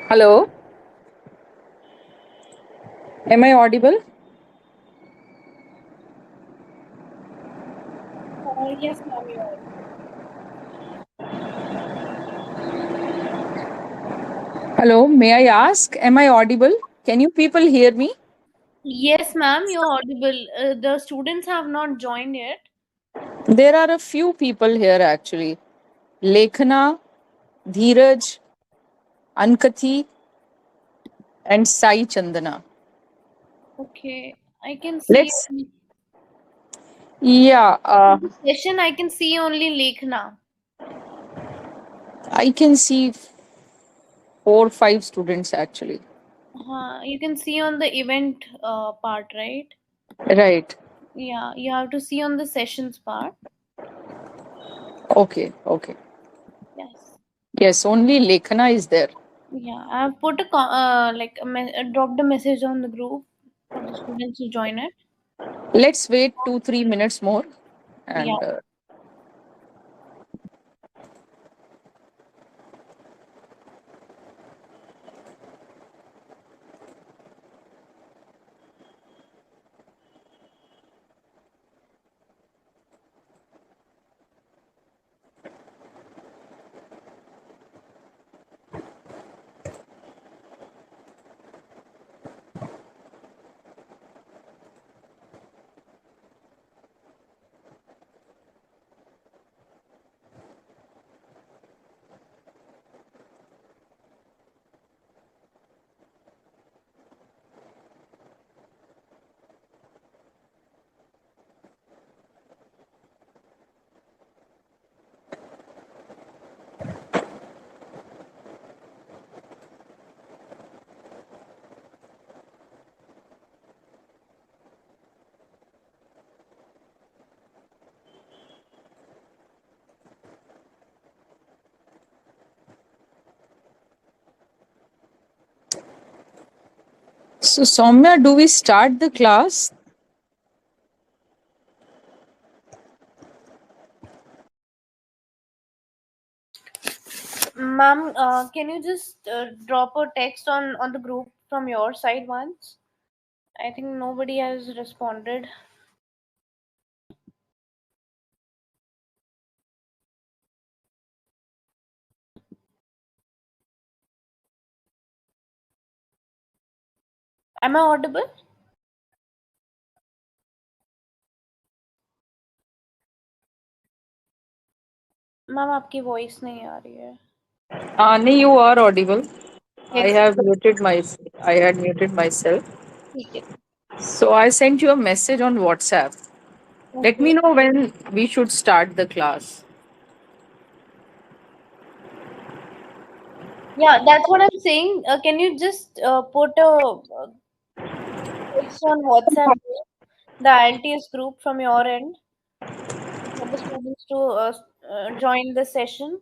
Hello, am I audible? Yes, ma'am, you're audible. Hello, may I ask, am I audible? Can you people hear me? Yes, ma'am, you're audible. The students have not joined yet. There are a few people here actually. Lekhana, Dheeraj, Ankati, and Sai Chandana. Okay, I can see Let's, in yeah, the session. I can see only Lekhna. I can see 4 5 students actually. You can see on the event part, right? Right. Yeah, you have to see on the sessions part. Okay, okay. Yes. Yes, only Lekhana is there. Yeah, I've put dropped a message on the group for the students to join it. Let's wait 2 3 minutes more Yeah. and so Soumya, do we start the class? Ma'am, can you just drop a text on the group from your side once? I think nobody has responded. Am I audible? Ma'am आपकी voice नहीं आ रही है. Ani, you are audible. I Yes. have muted my I had muted myself. ठीक है. So I sent you a message on WhatsApp. Let Okay. me know when we should start the class. Yeah, that's what I'm saying. Can you just put a text on WhatsApp group, the ILTS group from your end for the students to join the session?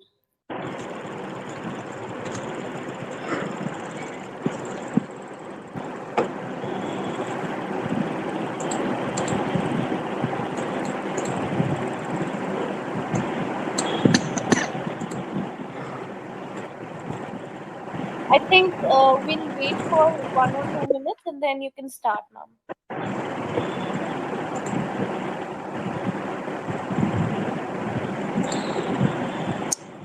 I think we'll wait for 1 or 2 minutes and then you can start, ma'am.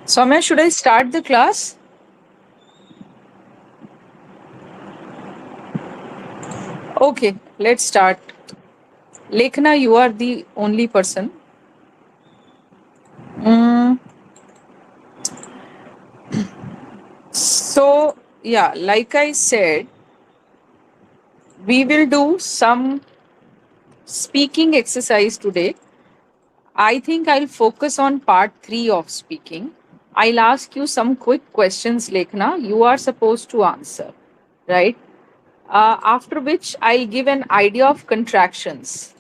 Soumya, should I start the class? Okay, let's start. Lekhna, you are the only person. Mm, so, yeah, like I said, we will do some speaking exercise today. I think I'll focus on part 3 of speaking. I'll ask you some quick questions, Lekhna. You are supposed to answer, right? After which I'll give an idea of contractions.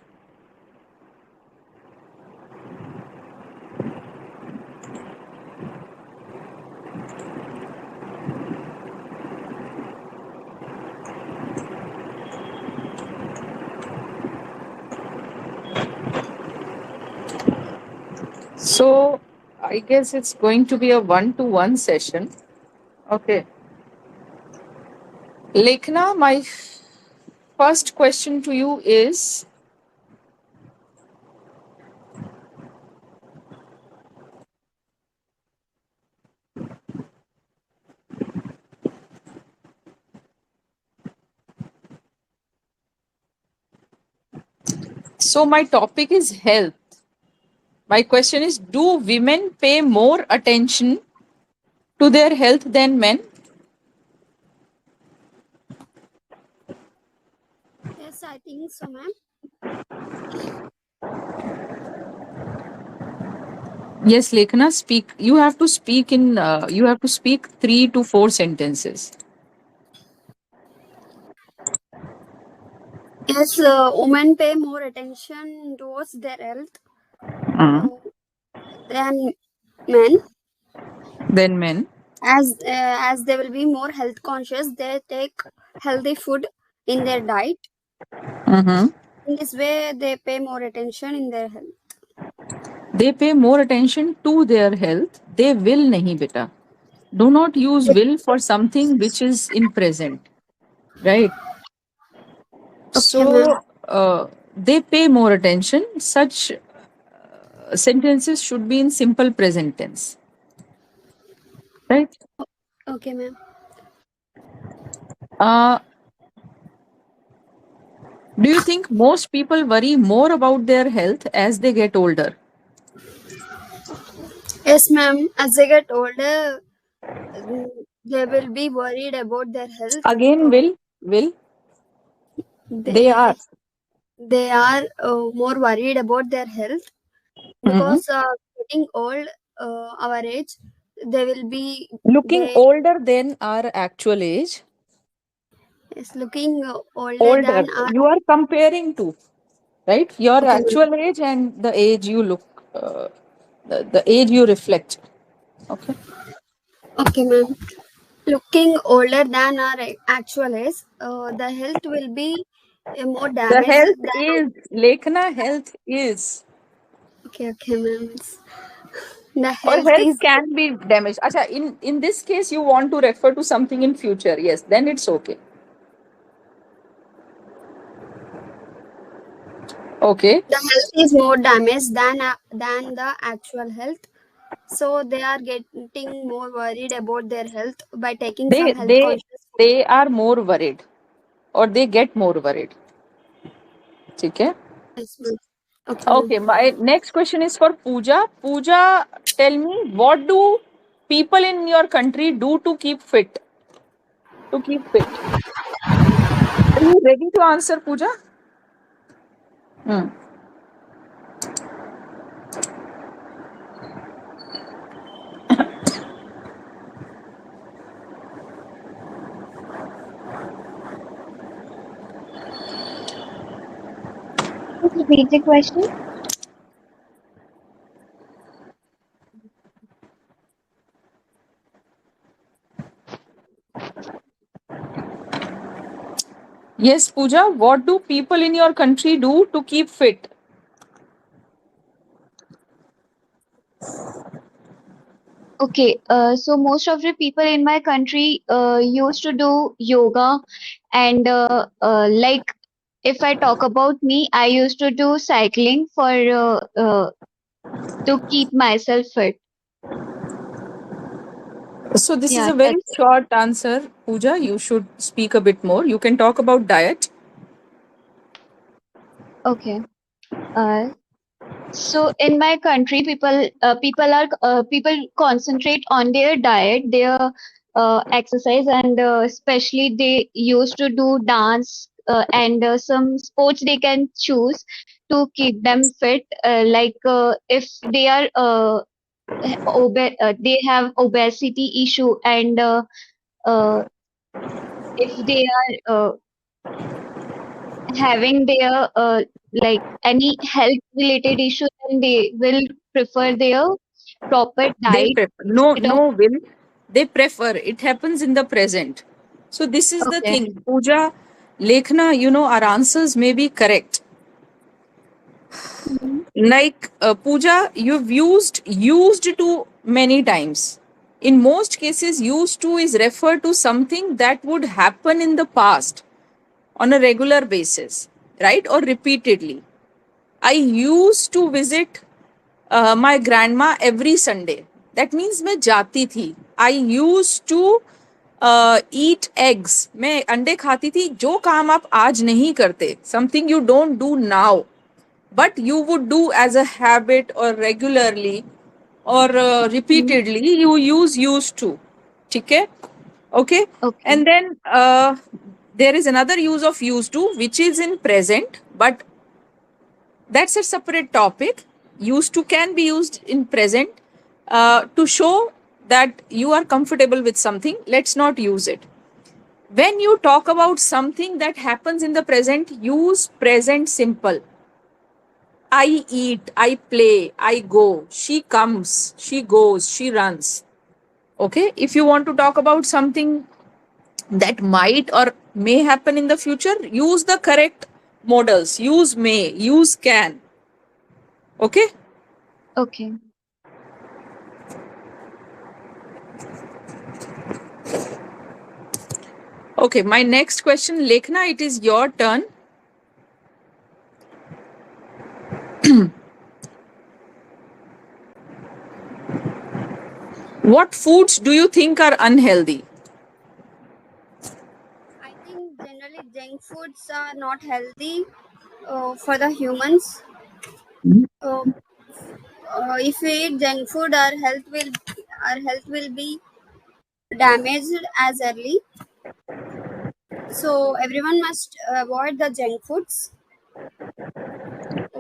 So I guess it's going to be a 1 to 1 session. Okay. Lekhna, my first question to you is, so my topic is health. My question is, do women pay more attention to their health than men? Yes, I think so, ma'am. Yes, Lekhna, speak. You have to speak in. You have to speak 3 to 4 sentences. Yes, women pay more attention towards their health Mm. uh, than men, Than men. as they will be more health conscious. They take healthy food in their diet. Mm-hmm. In this way, they pay more attention in their health. They pay more attention to their health. They will nahi beta. Do not use will for something which is in present, right? Okay, ma'am. So they pay more attention. Such sentences should be in simple present tense, right? Okay, ma'am. Uh, do you think most people worry more about their health as they get older? Yes, ma'am. As they get older, they will be worried about their health. Again, will they are. They they are more worried about their health Mhm. because getting old, our age, they will be Looking they older than our actual age. is looking older Older. than our. You are comparing to, right? Your Okay, ma'am. actual age and the age you look, the age you reflect. Okay. Okay, ma'am. Looking older than our actual age, the health will be more The damaged health than. is, Lekhna, health is. Okay, okay, ma'am. The Or health health is. can be damaged. Acha, in this case, you want to refer to something in future. Yes, then it's okay. Okay. The health is more damaged than the actual health, so they are getting more worried about their health by taking They some health they conscious food. they are more worried, or they get more worried. Okay. Yes, ma'am. Okay, ma'am. Okay, my next question is for Pooja. Pooja, tell me, what do people in your country do to keep fit? To keep fit. Are you ready to answer, Pooja? Hmm. Repeat the question. Yes, Pooja, what do people in your country do to keep fit? Okay, so most of the people in my country used to do yoga, and like if I talk about me, I used to do cycling for to keep myself fit. So, this is Yeah, a very that's it. short answer, Pooja. You should speak a bit more. You can talk about diet. Okay. Uh, so in my country, people concentrate on their diet, their exercise, and especially they used to do dance and some sports they can choose to keep them fit. Like if they are they have obesity issue, and uh, if they are having their like any health related issue, then they will prefer their proper They diet prefer. No, instead of. no, will. They prefer. It happens in the present. So, this is the Okay. thing. Pooja, Lekhna, our answers may be correct. Mhm. Like Pooja, you've used to many times. In most cases, used to is referred to something that would happen in the past on a regular basis, right? Or repeatedly. I used to visit my grandma every Sunday. That means मैं जाती थी. I used to eat eggs. मैं अंडे खाती थी. जो काम आप आज नहीं करते, something you don't do now, but you would do as a habit or regularly or repeatedly, you use used to. ठीक है? Okay. Okay. And then there is another use of used to, which is in present, but that's a separate topic. Used to can be used in present to show that you are comfortable with something. Let's not use it. When you talk about something that happens in the present, use present simple. I eat, I play, I go, she comes, she goes, she runs. Okay. If you want to talk about something that might or may happen in the future, use the correct modals. Use may, use can. Okay. Okay. Okay. My next question, Lekhna, it is your turn. What foods do you think are unhealthy? I think generally junk foods are not healthy for the humans. If we eat junk food, our health will be damaged as early. So everyone must avoid the junk foods.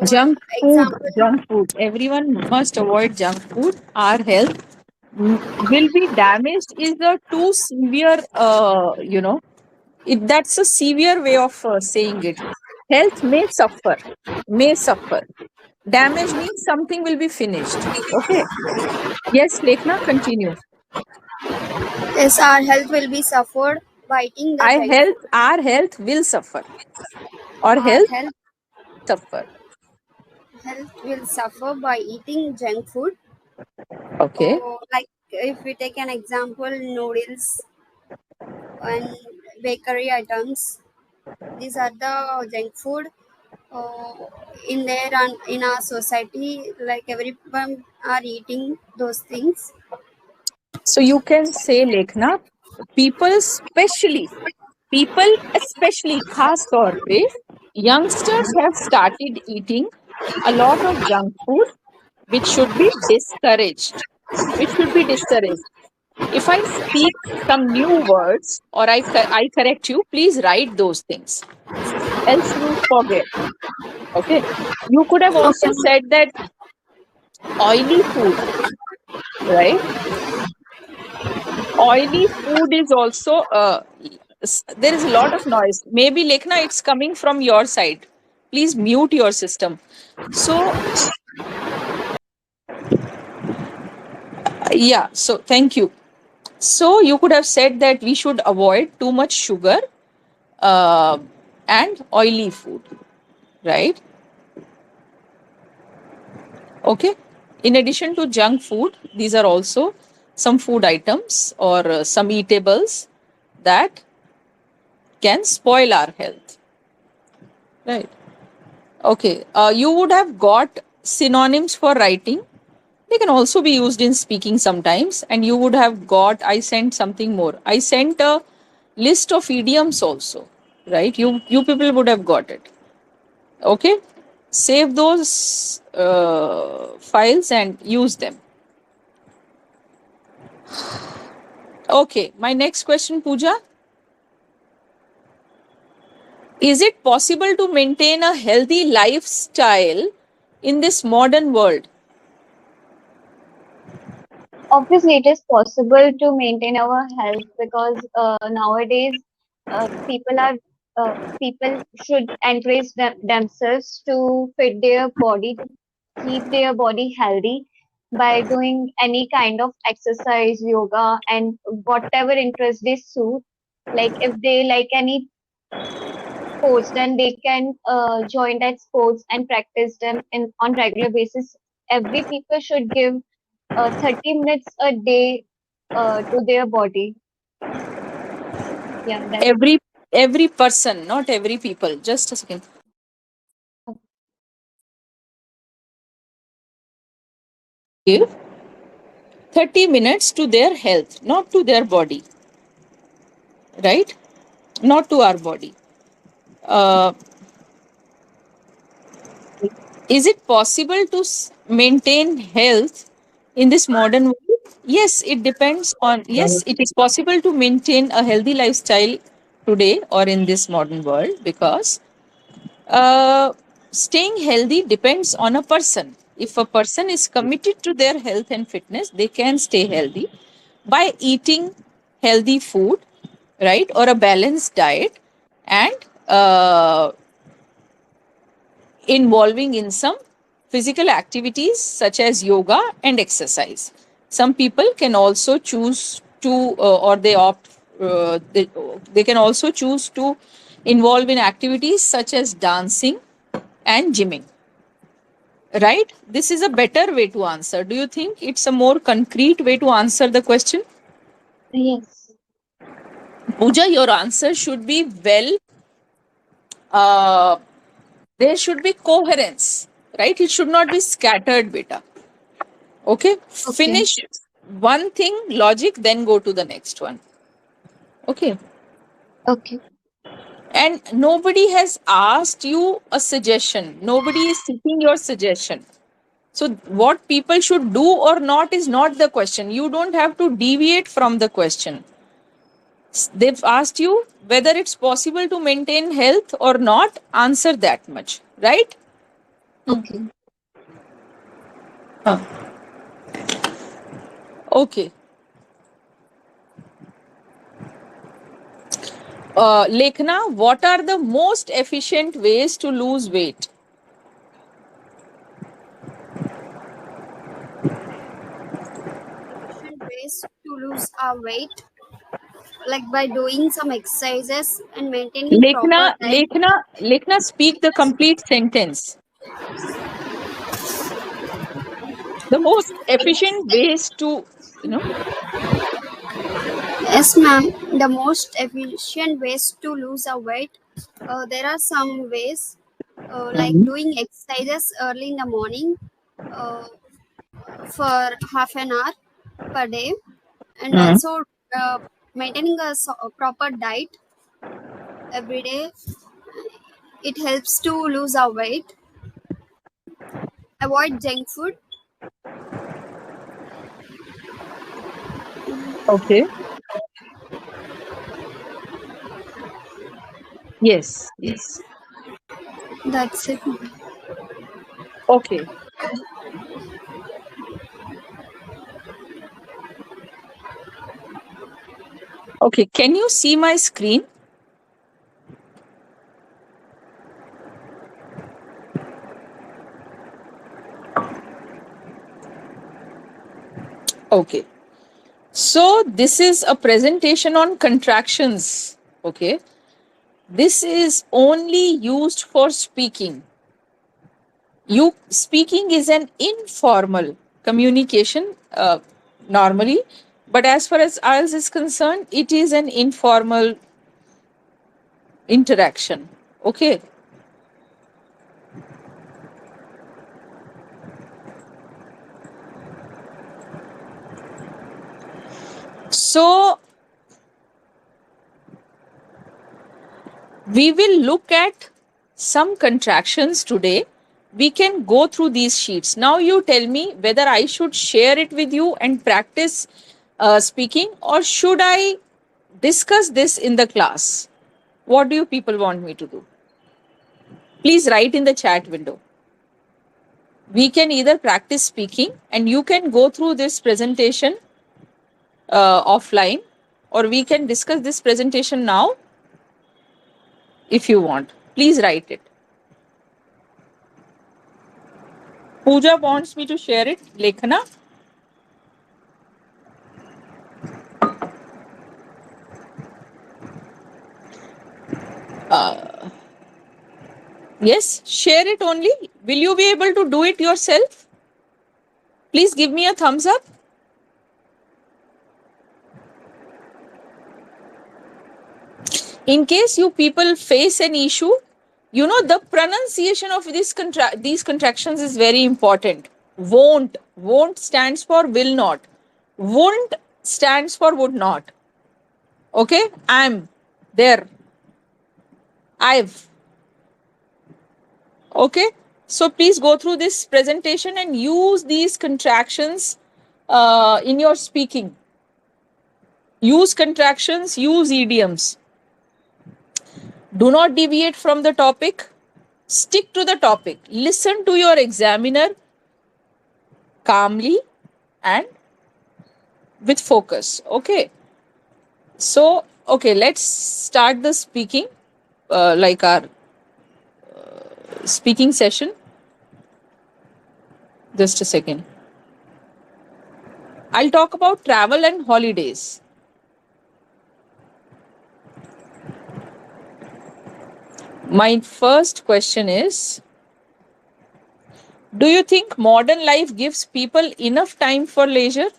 Junk Example, food. Everyone must avoid junk food. Our health will be damaged is a too severe, that's a severe way of saying it. Health may suffer, may suffer. Damage means something will be finished. Okay. Yes, Lekhna, continue. yes, our health will be suffered by eating the junk food. Our health will suffer. Or Our health health suffer. will suffer by eating junk food. Okay. Like if we take an example, noodles and bakery items, these are the junk food in there and in our society. Like everyone are eating those things. So you can say, Lekhna, people especially खास तौर पे youngsters have started eating a lot of junk food, which should be discouraged. If I speak some new words or I correct you, please write those things. Else you forget. Okay. You could have also said that oily food, right? Oily food is also, there is a lot of noise. Maybe, Lekhna, it's coming from your side. Please mute your system. So, yeah, so thank you. So, you could have said that we should avoid too much sugar and oily food, right? Okay. In addition to junk food, these are also some food items or some eatables that can spoil our health, right? Okay. You would have got synonyms for writing. They can also be used in speaking sometimes. And you would have got, I sent something more. I sent a list of idioms also, right? You people would have got it. Okay. Save those files and use them. Okay. My next question, Pooja. Is it possible to maintain a healthy lifestyle in this modern world? Obviously, it is possible to maintain our health because nowadays people should encourage themselves to fit their body, to keep their body healthy by doing any kind of exercise, yoga, and whatever interest they suit. Like if they like any sports, then they can join that sports and practice them in on regular basis. Every people should give 30 minutes a day to their body. Yeah, that. Every person, not every people. Just a second. Give 30 minutes to their health, not to their body, right? Not to our body. Uh, is it possible to maintain health in this modern world? Yes, it depends on. Yes, it is possible to maintain a healthy lifestyle today or in this modern world because staying healthy depends on a person. If a person is committed to their health and fitness, they can stay healthy by eating healthy food, right, or a balanced diet, and involving in some physical activities such as yoga and exercise. Some people can also choose to, or they opt, they can also choose to involve in activities such as dancing and gymming. Right? This is a better way to answer. Do you think it's a more concrete way to answer the question? Yes. Pooja, your answer should be well, uh, there should be coherence, right? It should not be scattered, beta. Okay? Okay. Finish one thing, logic, then go to the next one. Okay? Okay. And nobody has asked you a suggestion, nobody is seeking your suggestion. So, what people should do or not is not the question. You don't have to deviate from the question. They've asked you whether it's possible to maintain health or not. Answer that much, right? Okay. Huh. Okay. Lekhna, what are the most efficient ways to lose weight? Efficient ways to lose our weight, like by doing some exercises and maintaining proper diet. Lekhna, speak the complete sentence. The most efficient ways to, you know, Yes, ma'am. The most efficient ways to lose our weight. There are some ways, like Mhm. doing exercises early in the morning uh, for half an hour per day, and Mhm. also maintaining a proper diet every day. It helps to lose our weight. Avoid junk food. Okay. Yes, yes. That's it. Okay. Okay. Can you see my screen? Okay. So, this is a presentation on contractions. Okay. This is only used for speaking. You speaking is an informal communication normally, but as far as IELTS is concerned, it is an informal interaction. Okay. So, we will look at some contractions today. We can go through these sheets. Now, you tell me whether I should share it with you and practice speaking, or should I discuss this in the class? What do you people want me to do? Please write in the chat window. We can either practice speaking and you can go through this presentation offline, or we can discuss this presentation now if you want. Please write it. Pooja wants me to share it. Lekhana? Yes, share it only. Will you be able to do it yourself? Please give me a thumbs up. In case you people face an issue, the pronunciation of these contractions is very important. Won't stands for will not. Won't stands for would not. Okay, I'm there. I've. Okay, so please go through this presentation and use these contractions in your speaking. Use contractions, use idioms. Do not deviate from the topic. Stick to the topic. Listen to your examiner calmly and with focus. Okay. So, okay, let's start the speaking, like our speaking session. Just a second. I'll talk about travel and holidays. My first question is, do you think modern life gives people enough time for leisure?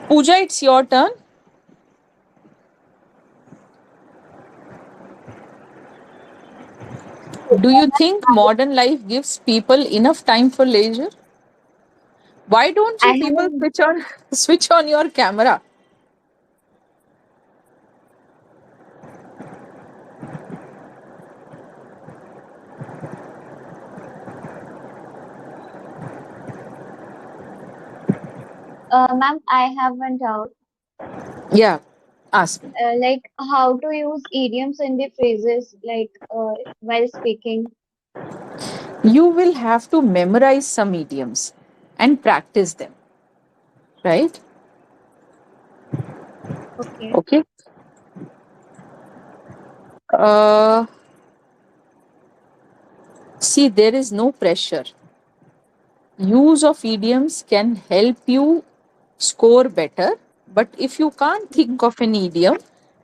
Pooja, it's your turn. Do you think modern life gives people enough time for leisure? Why don't you I people have switch on your camera? ma'am, I have one doubt. Yeah, ask me. Like how to use idioms in the phrases while speaking. You will have to memorize some idioms and practice them, right? Okay. Okay. Uh, See, there is no pressure. Use of idioms can help you score better, but if you can't think of an idiom,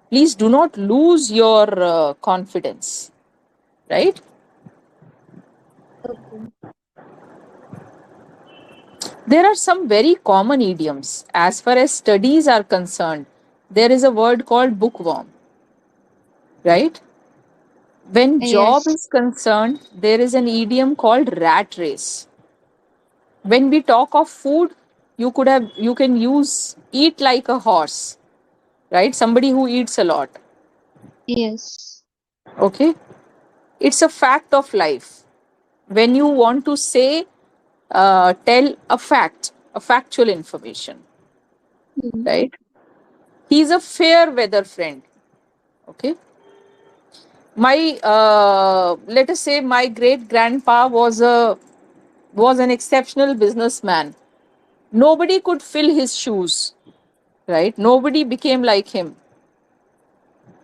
please do not lose your confidence, right? Okay. There are some very common idioms. As far as studies are concerned, there is a word called bookworm, right? When job Yes. is concerned, there is an idiom called rat race. When we talk of food, you can use eat like a horse, right? Somebody who eats a lot. Yes. Okay, it's a fact of life. When you want to say, tell a fact, a factual information, Hmm. right? He's a fair weather friend. Okay, my let us say my great grandpa was an exceptional businessman. Nobody could fill his shoes, right? Nobody became like him.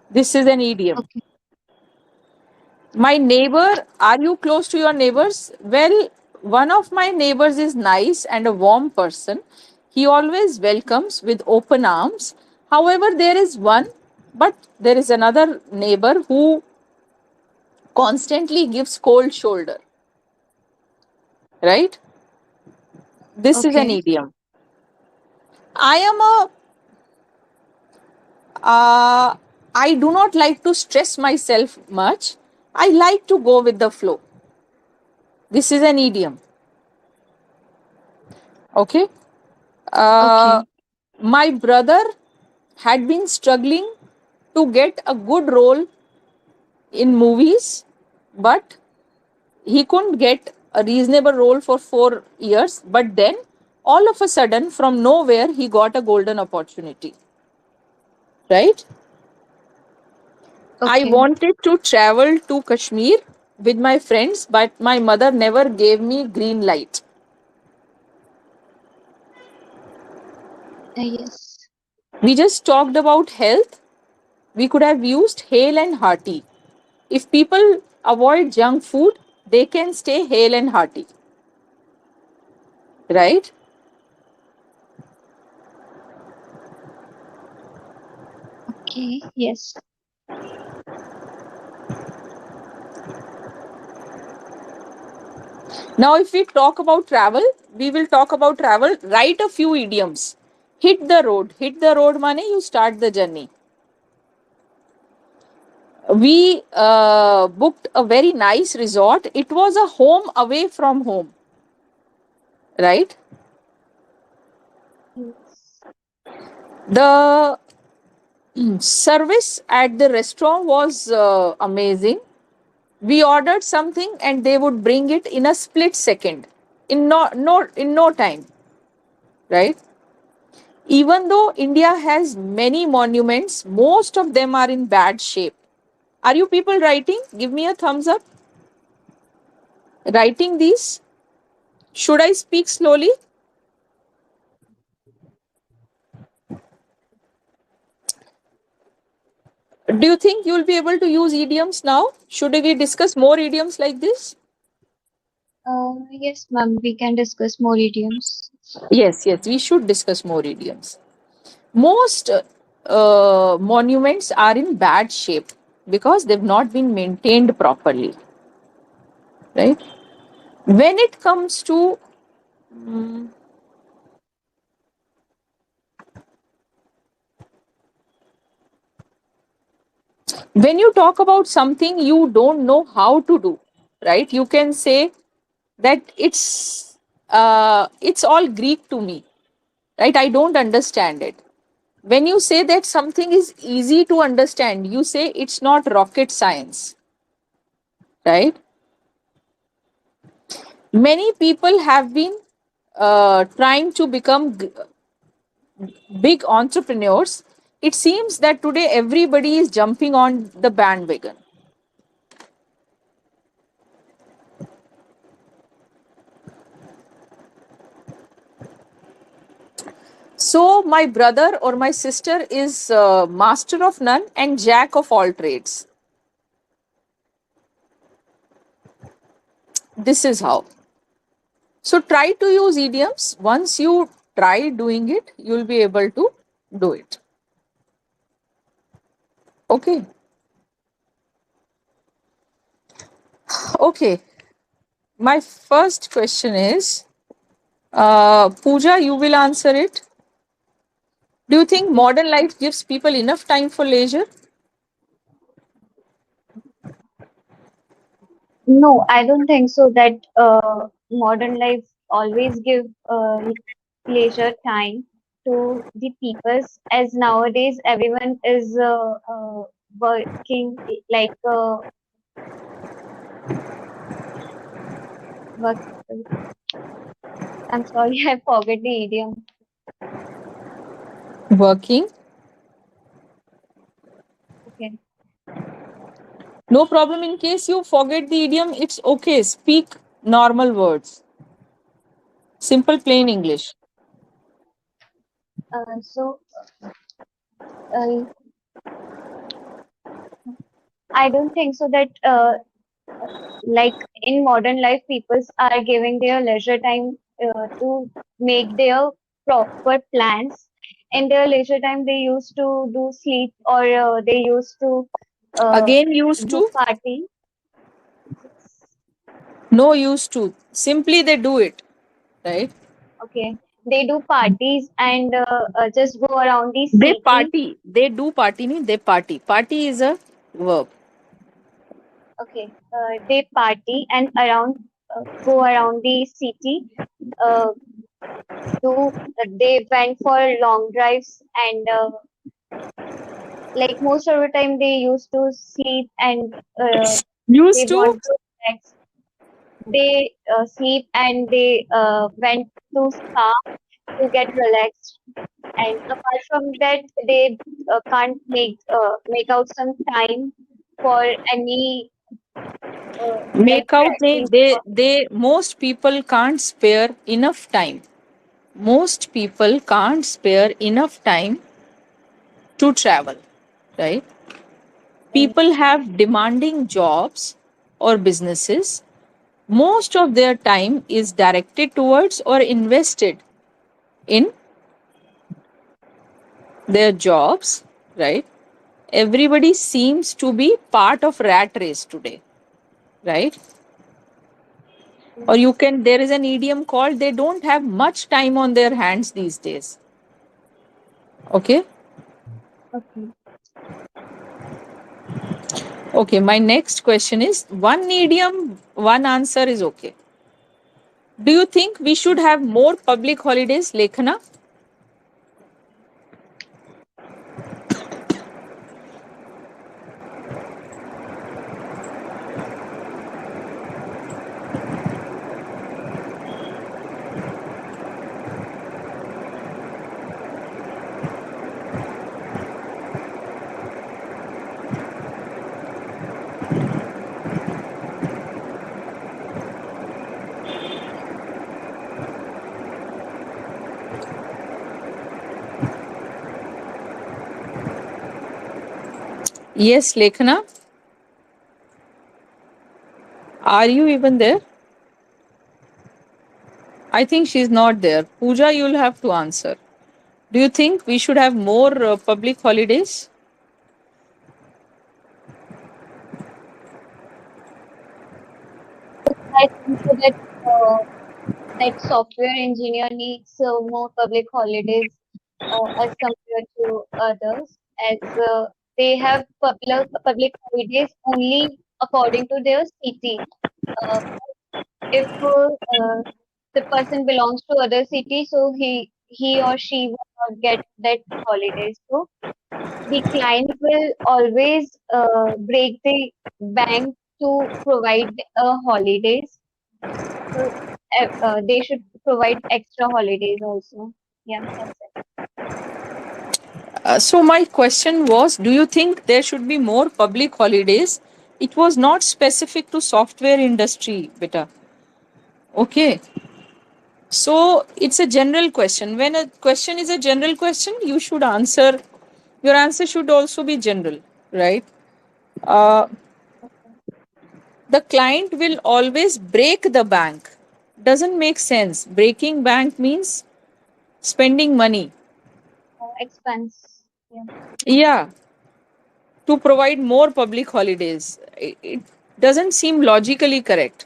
This is an idiom. Okay. My neighbor, are you close to your neighbors? Well, one of my neighbors is nice and a warm person. He always welcomes with open arms. However, there is one, but there is another neighbor who constantly gives cold shoulder, right? This is an Okay. idiom. I am a, I do not like to stress myself much. I like to go with the flow. This is an idiom. Okay. Uh, Okay. my brother had been struggling to get a good role in movies, but he couldn't get a reasonable role for 4 years. But then, all of a sudden, from nowhere, he got a golden opportunity, right? I Okay. wanted to travel to Kashmir with my friends, but my mother never gave me green light. Yes. We just talked about health. We could have used hale and hearty. If people avoid junk food, they can stay hale and hearty, right? Okay. Yes. Now, if we talk about travel, we will talk about travel. Write a few idioms. Hit the road. Hit the road mane you start the journey. We booked a very nice resort. It was a home away from home, right? Yes. The service at the restaurant was amazing. We ordered something and they would bring it in a split second, in no time, right? Even though India has many monuments, most of them are in bad shape. Are you people writing? Give me a thumbs up. Writing these? Should I speak slowly? Do you think you'll be able to use idioms now? Should we discuss more idioms like this? Yes, ma'am, we can discuss more idioms. Yes, yes, we should discuss more idioms. Most monuments are in bad shape because they've not been maintained properly, right? When it comes to when you talk about something you don't know how to do, right? You can say that it's all Greek to me, right? I don't understand it. When you say that something is easy to understand, you say it's not rocket science, right? Many people have been trying to become big entrepreneurs. It seems that today everybody is jumping on the bandwagon. So, my brother or my sister is master of none and jack of all trades. This is how. So, try to use idioms. Once you try doing it, you'll be able to do it. Okay. Okay. My first question is Pooja, you will answer it. Do you think modern life gives people enough time for leisure? No, I don't think so that modern life always give leisure time to the peoples, as nowadays everyone is working like work. I'm sorry, I forget the idiom. Working. Okay. No problem. In case you forget the idiom, it's okay. Speak normal words. Simple, plain English. So uh, I don't think so that like in modern life, people are giving their leisure time to make their proper plans. In their leisure time, they used to do sleep or they used to uh, Again, used do to. party. No, used to. Simply they do it, right? Okay, they do parties and just go around the They city. party. They do party, mean they party. Party is a verb. Okay, they party and around go around the city. Uh, do they went for long drives and like most of the time they used to sleep and they Used to? want to relax. They sleep and they went to spa to get relaxed. And apart from that, they can't make out some time for any like Make out traveling. they most people can't spare enough time. Most people can't spare enough time to travel, right? People have demanding jobs or businesses. Most of their time is directed towards or invested in their jobs, right? Everybody seems to be part of rat race today, right? Or you can, there is an idiom called they don't have much time on their hands these days. Okay. Okay. Okay, my next question is one idiom, one answer is okay. Do you think we should have more public holidays, Lekhana? Yes, Lekhana. Are you even there? I think she's not there. Pooja, you'll have to answer. Do you think we should have more public holidays? I think so that software engineer needs more public holidays as compared to others, as they have public holidays only according to their city. Uh, if the person belongs to other city, so he or she will not get that holiday. So the client will always break the bank to provide holidays. So they should provide extra holidays also. Yeah, that's it. So my question was, do you think there should be more public holidays? It was not specific to software industry, beta. Okay. So it's a general question. When a question is a general question, you should answer. Your answer should also be general, right? Uh, the client will always break the bank. Doesn't make sense. Breaking bank means spending money. Expense. Yeah. Yeah, to provide more public holidays. It doesn't seem logically correct.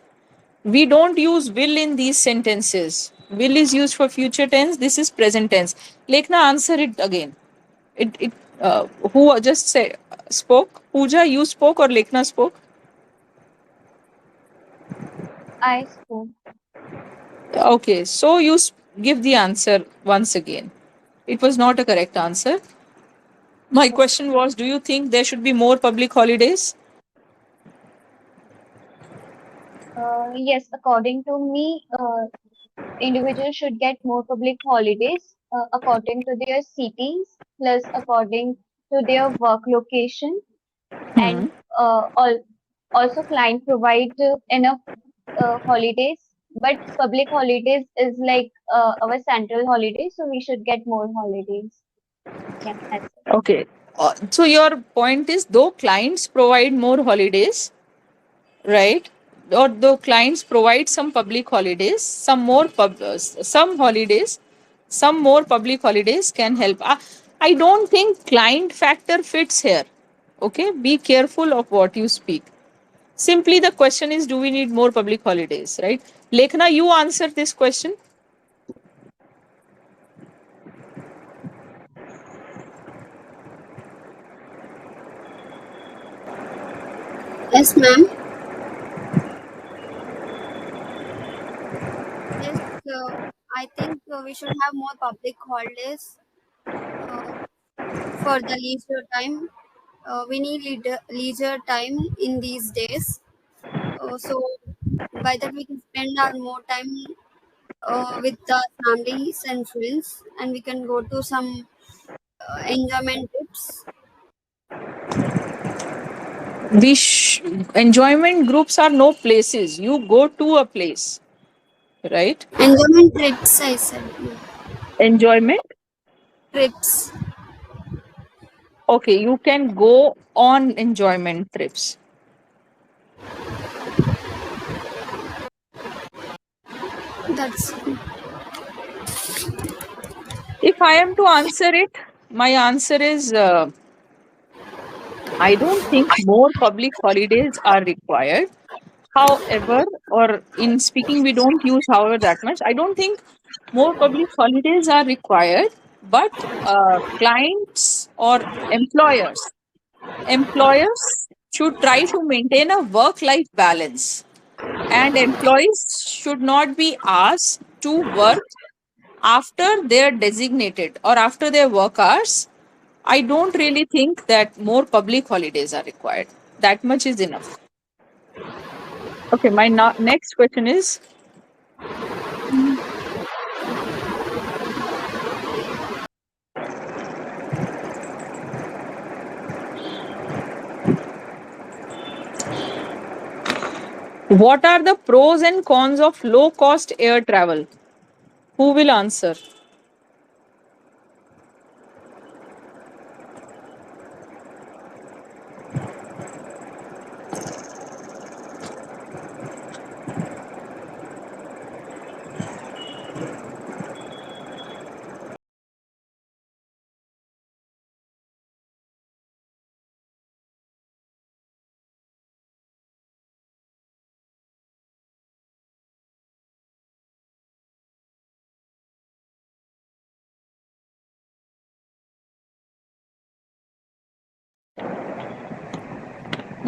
We don't use will in these sentences. Will is used for future tense. This is present tense. Lekhna, answer it again. It who just said spoke? Pooja, you spoke or Lekhna spoke? I spoke. Okay, so you give the answer once again. It was not a correct answer. My question was, do you think there should be more public holidays? Yes, according to me, individuals should get more public holidays according to their cities, plus according to their work location, and Hmm. also client provide enough holidays. But public holidays is like our central holiday, so we should get more holidays. Yeah, that's it. Okay. So your point is, though clients provide more holidays, right? Or though clients provide some public holidays, some holidays, some more public holidays can help. I don't think client factor fits here. Okay, be careful of what you speak. Simply the question is, do we need more public holidays, right? Lekhna, you answer this question. Yes, ma'am. Yes, I think we should have more public holidays uh, for the leisure time. We need leisure time in these days. So by that we can spend our more time with the families and friends, and we can go to some enjoyment trips. Enjoyment groups are no places. You go to a place, right? Enjoyment trips, I said. Enjoyment. Trips. Okay, you can go on enjoyment trips. That's If I am to answer it, my answer is I don't think more public holidays are required. However, or in speaking, we don't use however that much. I don't think more public holidays are required, but clients or employers should try to maintain a work life balance, and employees should not be asked to work after their designated or after their work hours. I don't really think that more public holidays are required. That much is enough. Okay, my next question is, what are the pros and cons of low cost air travel? Who will answer?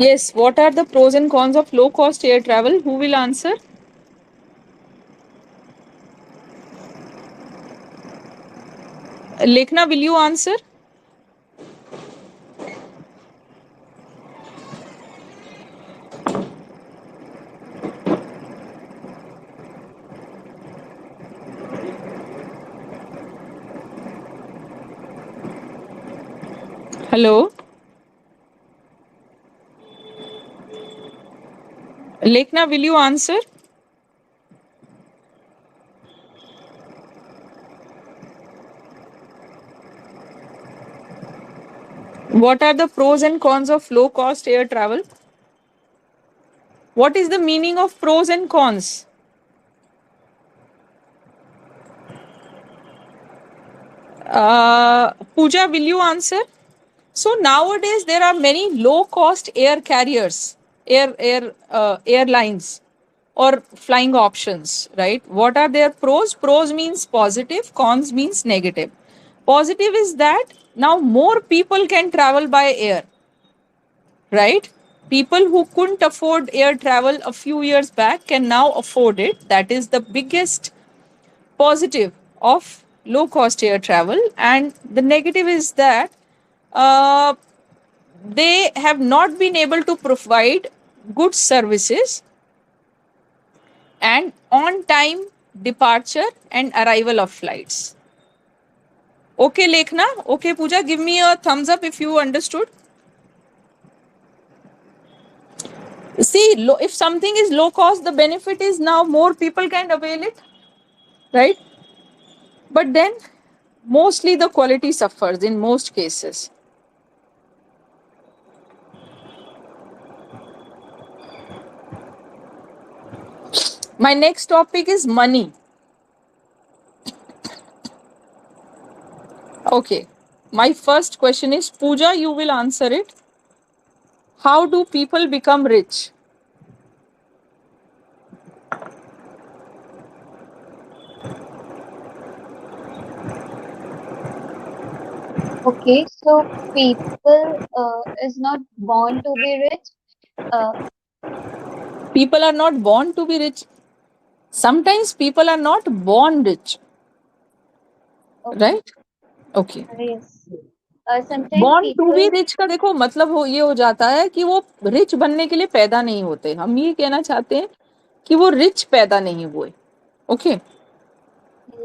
Yes, what are the pros and cons of low cost air travel? Who will answer? Lekhna, will you answer? Hello? Lekhna, will you answer? What are the pros and cons of low cost air travel? What is the meaning of pros and cons? Pooja, will you answer? So nowadays there are many low cost air carriers, airlines or flying options, right? What are their pros? Pros means positive, cons means negative. Positive is that now more people can travel by air, right? People who couldn't afford air travel a few years back can now afford it. That is the biggest positive of low cost air travel. And the negative is that uh, they have not been able to provide good services and on time departure and arrival of flights. Okay, Lekhna. Okay, Pooja, give me a thumbs up if you understood. See, if something is low cost, the benefit is now more people can avail it, right? But then mostly the quality suffers in most cases. My next topic is money. Okay. My first question is, Pooja, you will answer it. How do people become rich? Okay, so people is not born to be rich. Uh, People are not born to be rich. Sometimes people are not born rich, okay, right? Okay. yes. Sometimes born to be people, rich का देखो मतलब ये हो जाता है कि वो rich बनने के लिए पैदा नहीं होते. हम ये कहना चाहते हैं कि वो रिच पैदा नहीं हुए. Okay.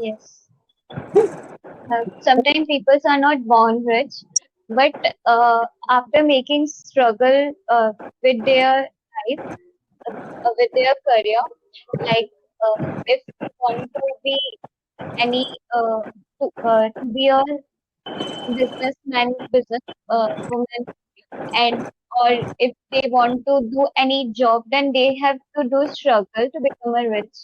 yes. Sometimes people are not born rich, but after making struggle with their life, with their career, like if you want to be any to be a businessman, business woman, and or if they want to do any job, then they have to do struggle to become a rich.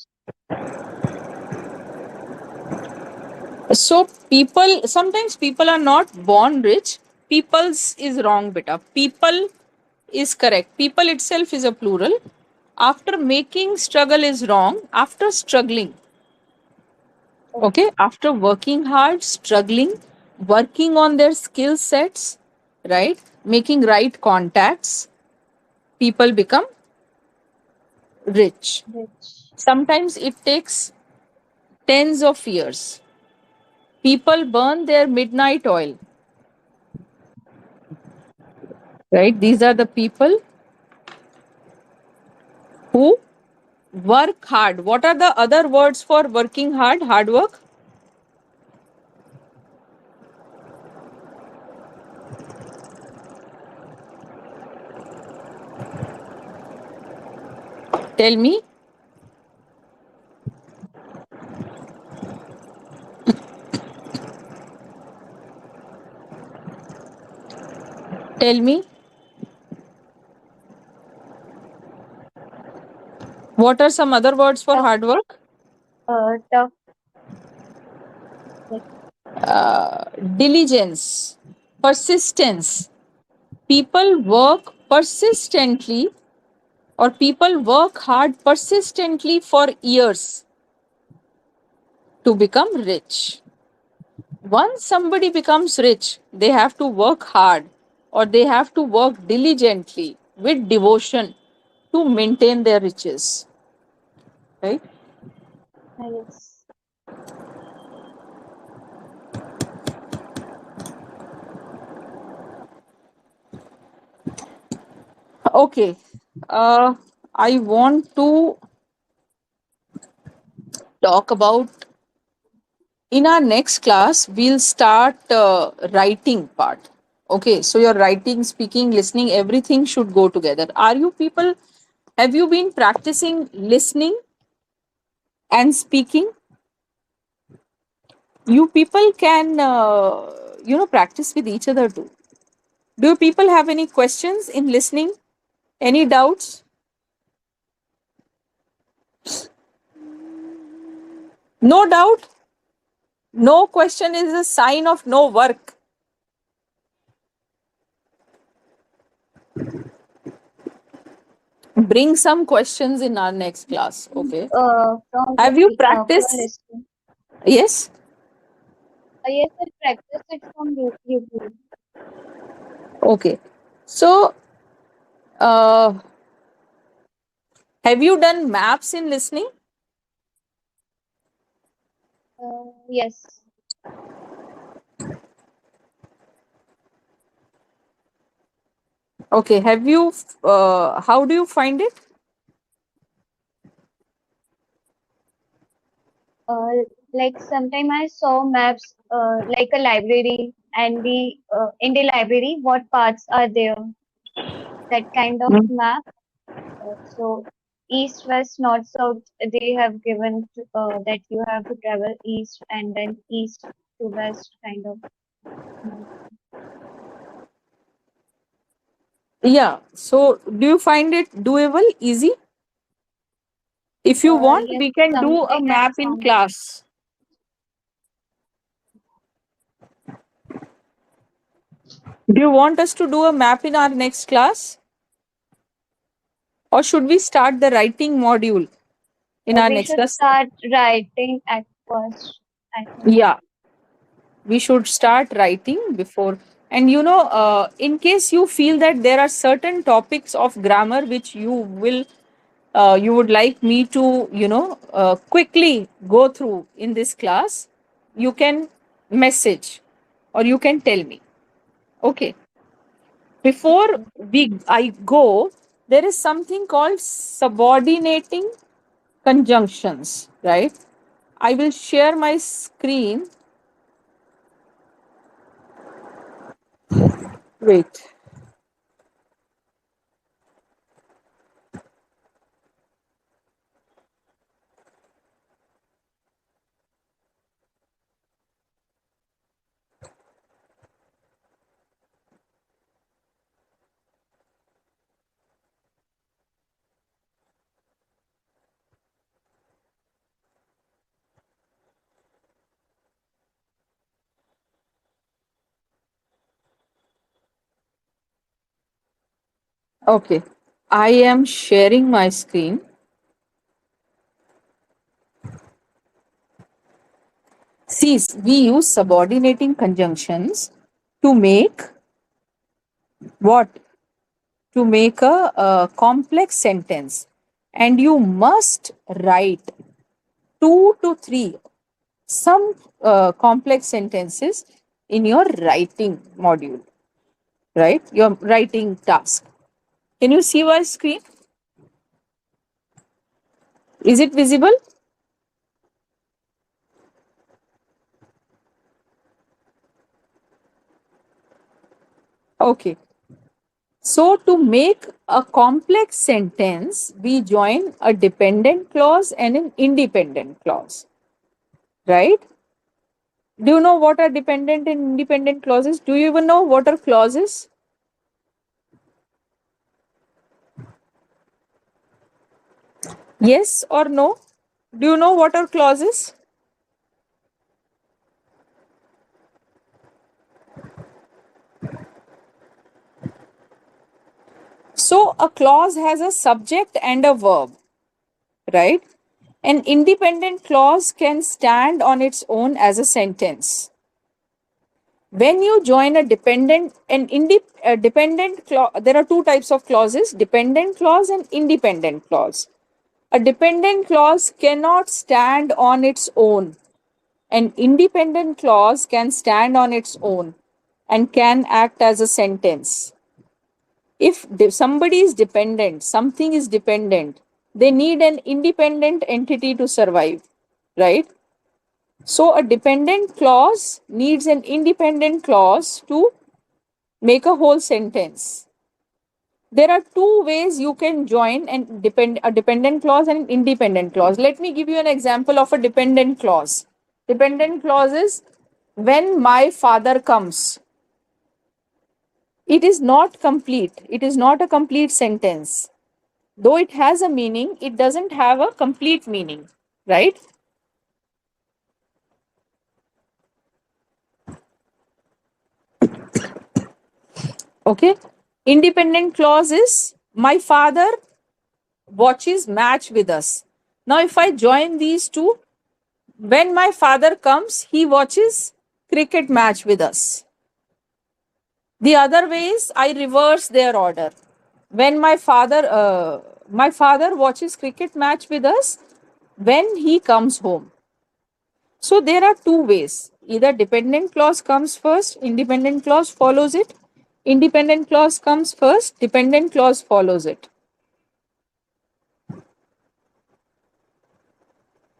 So people, sometimes people are not born rich. People's is wrong, beta. People is correct. People itself is a plural. After making struggle is wrong. After struggling. Okay. After working hard, struggling, working on their skill sets, right? Making right contacts, people become rich. Rich. Sometimes it takes tens of years. People burn their midnight oil, right? These are the people who work hard. What are the other words for working hard? Hard work? Tell me. Tell me. What are some other words for Tough. hard work? Tough. Like, Diligence, persistence. People work persistently or people work hard persistently for years to become rich. Once somebody becomes rich, they have to work hard or they have to work diligently with devotion to maintain their riches. Right? yes. Okay. Uh, I want to talk about in our next class, we'll start writing part. Okay. So your writing, speaking, listening, everything should go together. Are you people, have you been practicing listening and speaking? You people can, practice with each other too. Do you people have any questions in listening? Any doubts? No doubt. No question is a sign of no work. Bring some questions in our next class. Okay. From Have you for practiced? listening. Yes. Yes, I practice it from YouTube. Okay. So, uh, have you done maps in listening? Yes. Okay. Have you, how do you find it? Uh, like sometime I saw maps, like a library, and the in the library, what parts are there? That kind of Mm. map. So east, west, north, south, they have given that you have to travel east and then east to west kind of map. Yeah. So, do you find it doable, easy? If you want, Yes, we can do a something I map in found. class. Do you want us to do a map in our next class? Or should we start the writing module in our We next should class? start writing at first, I think. Yeah, we should start writing before. And in case you feel that there are certain topics of grammar which you would like me to, quickly go through in this class, you can message or you can tell me. Okay. Before Okay. I go, there is something called subordinating conjunctions, right? I will share my screen. Wait. Okay. I am sharing my screen. See, we use subordinating conjunctions to make what? To make a complex sentence. And you must write 2 to 3 some complex sentences in your writing module, right? Your writing task. Can you see my screen? Is it visible? Okay. So to make a complex sentence, we join a dependent clause and an independent clause, right? Do you know what are dependent and independent clauses? Do you even know what are clauses? Yes or no? Do you know what are clauses? So a clause has a subject and a verb, right? An independent clause can stand on its own as a sentence. When you join a dependent and dependent clause, there are two types of clauses: dependent clause and independent clause. A dependent clause cannot stand on its own. An independent clause can stand on its own and can act as a sentence. If somebody is dependent, something is dependent, they need an independent entity to survive, right? So a dependent clause needs an independent clause to make a whole sentence. There are two ways you can join a dependent clause and an independent clause. Let me give you an example of a dependent clause. Dependent clause is when my father comes. It is not complete. It is not a complete sentence. Though it has a meaning, it doesn't have a complete meaning, right? Okay. Independent clause is my father watches match with us. Now, if I join these two, when my father comes, he watches cricket match with us. The other way is I reverse their order. When my father watches cricket match with us when he comes home. So there are two ways. Either dependent clause comes first, independent clause follows it. Independent clause comes first, dependent clause follows it.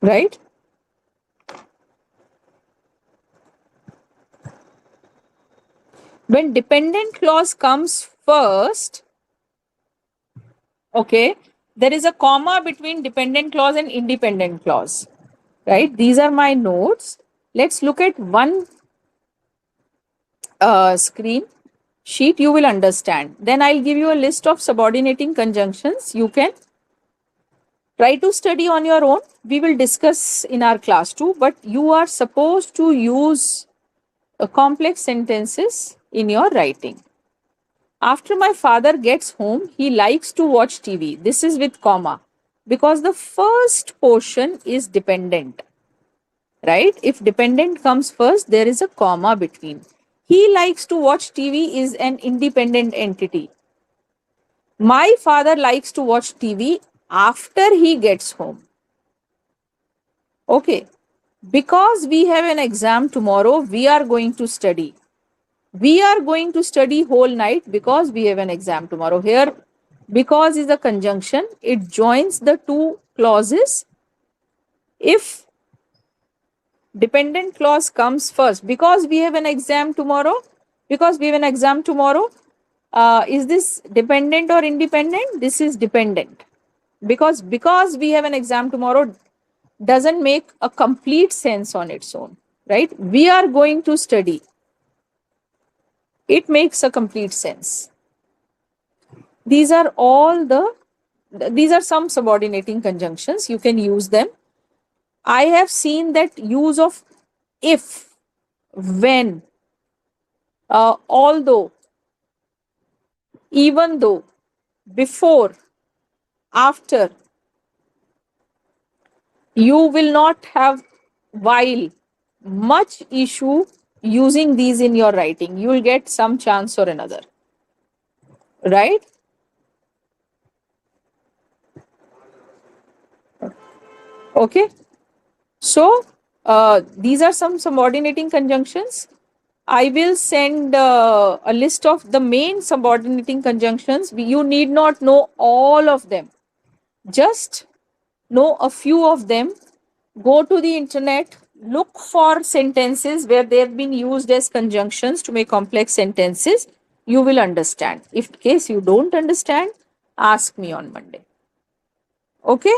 Right? When dependent clause comes first, okay, there is a comma between dependent clause and independent clause. Right? These are my notes. Let's look at one screen sheet, you will understand. Then I'll give you a list of subordinating conjunctions. You can try to study on your own. We will discuss in our class too, but you are supposed to use complex sentences in your writing. After my father gets home, he likes to watch TV. This is with comma because the first portion is dependent, right? If dependent comes first, there is a comma between. He likes to watch TV is an independent entity. My father likes to watch TV after he gets home. Okay. Because we have an exam tomorrow, we are going to study. We are going to study whole night because we have an exam tomorrow. Here, because is a conjunction. It joins the two clauses. If dependent clause comes first, because we have an exam tomorrow, is this dependent or independent? This is dependent. Because we have an exam tomorrow doesn't make a complete sense on its own, right? We are going to study. It makes a complete sense. These are some subordinating conjunctions. You can use them. I have seen that use of if, when, although, even though, before, after. You will not have while much issue using these in your writing. You will get some chance or another. Right? Okay. So these are some subordinating conjunctions. I will send a list of the main subordinating conjunctions. You need not know all of them. Just know a few of them. Go to the internet, look for sentences where they have been used as conjunctions to make complex sentences. You will understand. If in case you don't understand, ask me on Monday. Okay?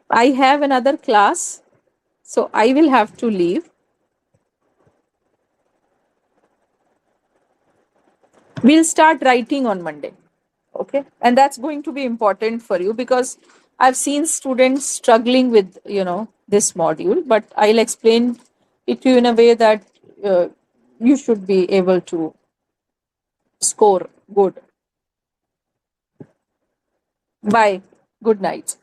I have another class, so I will have to leave. We'll start writing on Monday. Okay? And that's going to be important for you because I've seen students struggling with, this module, but I'll explain it to you in a way that you should be able to score good. Bye. Good night.